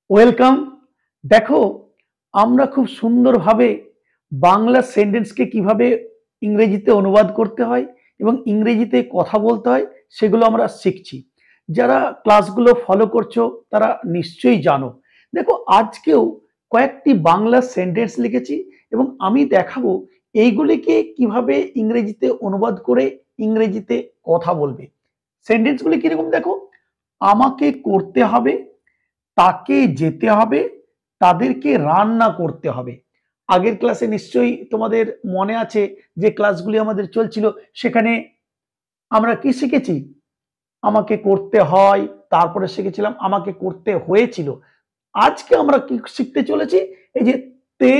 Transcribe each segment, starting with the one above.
Welcome. দেখো, আমরা খুব সুন্দরভাবে বাংলা সেন্টেন্সকে কিভাবে ইংরেজিতে অনুবাদ করতে হয় এবং ইংরেজিতে কথা বলতে হয় সেগুলো আমরা শিখছি। যারা ক্লাসগুলো ফলো করছো তারা নিশ্চয়ই জানো। দেখো, আজকেও কয়েকটি বাংলা সেন্টেন্স লিখেছি এবং আমি দেখাবো এইগুলিকে কিভাবে ইংরেজিতে অনুবাদ করে ইংরেজিতে কথা বলবে। সেন্টেন্সগুলি কিরকম দেখো, আমাকে করতে হবে, তাকে যেতে হবে, তাদেরকে রান্না করতে হবে। আগের ক্লাসে নিশ্চয়ই তোমাদের মনে আছে যে ক্লাসগুলি আমাদের চলছিল, সেখানে আমরা কি শিখেছি? আমাকে করতে হয়, তারপরে শিখেছিলাম আমাকে করতে হয়েছিল। আজকে আমরা কি শিখতে চলেছি? এই যে তে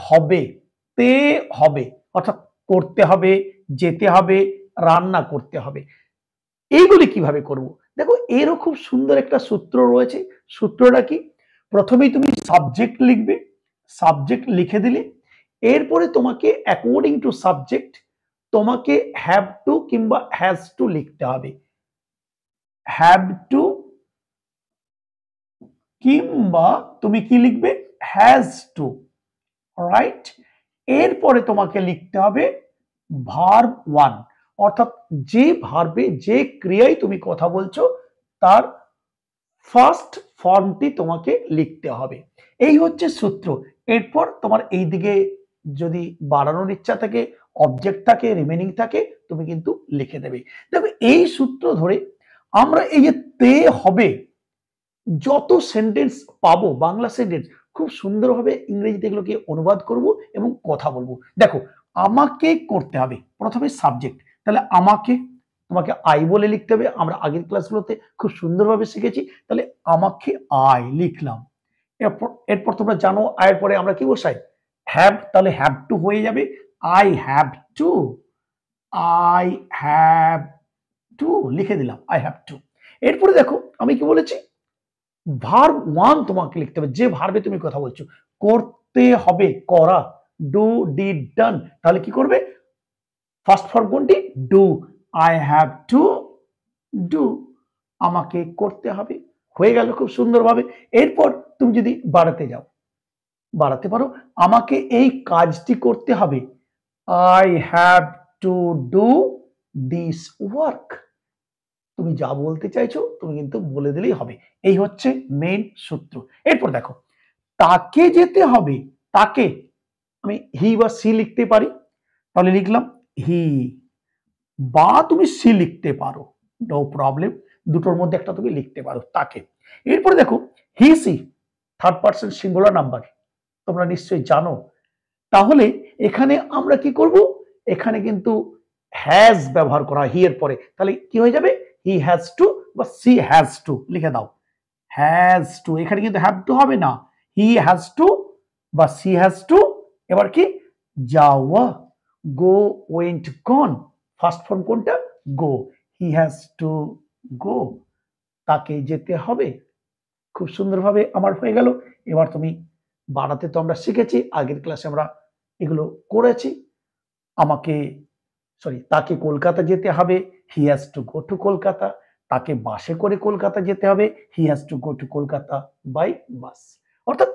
হবে, তে হবে অর্থাৎ করতে হবে, যেতে হবে, রান্না করতে হবে। এইগুলি কিভাবে করব? দেখো, এরও খুব সুন্দর একটা সূত্র রয়েছে। সূত্রটা কি? প্রথমেই তুমি সাবজেক্ট লিখবে, সাবজেক্ট লিখে দিলে এরপরে তোমাকে অ্যাকর্ডিং টু সাবজেক্ট তোমাকে হ্যাভ টু কিংবা হ্যাজ টু লিখতে হবে। হ্যাভ টু কিংবা তুমি কি লিখবে? Has to. রাইট? এরপরে তোমাকে লিখতে হবে ভার্ব ওয়ান, অর্থাৎ যে ভার্বে যে ক্রিয়ায় তুমি কথা বলছো তার ফার্স্ট ফর্মটি তোমাকে লিখতে হবে। এই হচ্ছে সূত্র। এরপর তোমার এই দিকে যদি বাড়ানোর ইচ্ছা থাকে, অবজেক্ট থাকে, রিমেনিং থাকে, তুমি কিন্তু লিখে দেবে। দেখো, এই সূত্র ধরে আমরা এই যে তে হবে যত সেন্টেন্স পাবো, বাংলা সেন্টেন্স খুব সুন্দরভাবে ইংরেজিতে এগুলোকে অনুবাদ করব এবং কথা বলবো। দেখো, আমাকে করতে হবে, প্রথমে সাবজেক্ট, তাহলে আমাকে তোমাকে আই বলে লিখতে হবে। আমরা আগের ক্লাসগুলোতে খুব সুন্দরভাবে শিখেছি। তাহলে আমাকে আই লিখলাম। এরপর এরপর তোমরা জানো আয়ের পরে আমরা কি বসাই? হ্যাভ। তাহলে হ্যাভ টু হয়ে যাবে I have to. I have to লিখে দিলাম, আই হ্যাভ টু। এরপরে দেখো আমি কি বলেছি, ভার্ব ওয়ান তোমাকে লিখতে হবে, যে ভার্বে তুমি কথা বলছো। করতে হবে, করা, ডু, ডিড, ডান। তাহলে কি করবে? ফার্স্ট ফর্ম কোনটি? Do. I have to do. আমাকে করতে হবে। হয়ে গেল খুব সুন্দরভাবে। এরপর তুমি যদি বাড়াতে যাও, বাড়াতে পারো, আমাকে এই কাজটি করতে হবে। I have to do this work. তুমি যা বলতে চাইছো তুমি কিন্তু বলে দিলেই হবে। এই হচ্ছে মেইন সূত্র। এরপর দেখো, তাকে যেতে হবে, তাকে আমি হি বা সি লিখতে পারি, তাহলে লিখলাম হি, বা তুমি সি লিখতে পারো, নো প্রবলেম। দুটোর মধ্যে একটা তুমি লিখতে পারো, তাকে। এরপরে দেখো, he she third person singular number, তোমরা নিশ্চয়ই জানো। তাহলে এখানে আমরা কি করব? এখানে কিন্তু হ্যাজ ব্যবহার করা হি এর পরে, তাহলে কি হয়ে যাবে? হি হ্যাজ টু বা সি হ্যাজ টু লিখে দাও। হ্যাজ টু, এখানে কিন্তু হ্যাভ টু হবে না, হি হ্যাজ টু বা সি হ্যাজ টু। এবার কি? যাওয়া, গো, ওয়েন্ট, গন। ফার্স্ট ফর্ম কোনটা? গো। হি হ্যাজ টু গো, তাকে যেতে হবে। খুব সুন্দরভাবে আমার হয়ে গেল। এবার তুমি বাড়াতে তো আমরা শিখেছি, আগের ক্লাসে আমরা এগুলো করেছি। আমাকে, সরি, তাকে কলকাতা যেতে হবে, he has to go to Kolkata. তাকে বাসে করে কলকাতা যেতে হবে, he has to go to Kolkata by bus. অর্থাৎ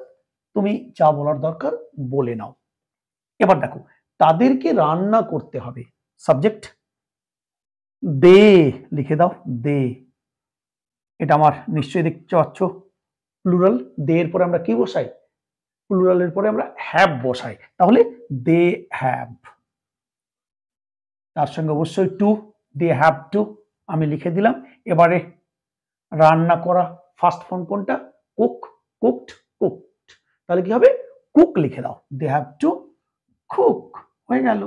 তুমি যা বলার দরকার বলে নাও। এবার দেখো, তাদেরকে রান্না করতে হবে, সাবজেক্ট দে লিখে দাও, দে। এটা আমার নিশ্চয়ই দেখতে পাচ্ছ প্লুরাল। দে এর পরে আমরা কি বসাই? প্লুরালের পরে আমরা হ্যাভ বসাই, তাহলে দে হ্যাভ। তার সঙ্গে অবশ্যই টু, দে হ্যাভ টু আমি লিখে দিলাম। এবারে রান্না করা, ফার্স্ট ফর্ম কোনটা? Cook, cooked, cooked. তাহলে কি হবে? কুক লিখে দাও, দে হ্যাভ টু কুক। হয়ে গেল,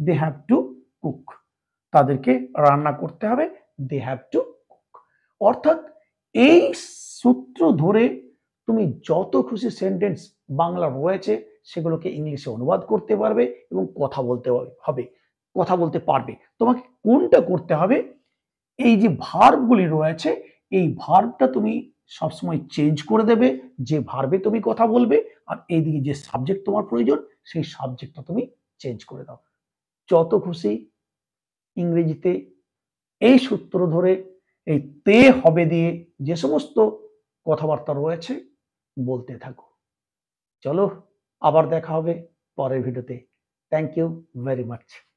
দে হ্যাভ টু কুক। তাদেরকে রান্না করতে হবে, দে হ্যাভ টু কুক। অর্থাৎ এই সূত্র ধরে তুমি যত খুশি সেন্টেন্স বাংলা রয়েছে সেগুলোকে ইংলিশে অনুবাদ করতে পারবে এবং কথা বলতে হবে, কথা বলতে পারবে। তোমাকে কোনটা করতে হবে? এই যে ভার্বগুলি রয়েছে, এই ভার্বটা তুমি সবসময় চেঞ্জ করে দেবে যে ভার্বে তুমি কথা বলবে, আর এইদিকে যে সাবজেক্ট তোমার প্রয়োজন সেই সাবজেক্টটা তুমি চেঞ্জ করে দাও। যত খুশি ইংরেজিতে এই সূত্র ধরে এই তে হবে দিয়ে যে সমস্ত কথাবার্তা রয়েছে বলতে থাকো। চলো আবার দেখা হবে পরের ভিডিওতে। Thank you very much.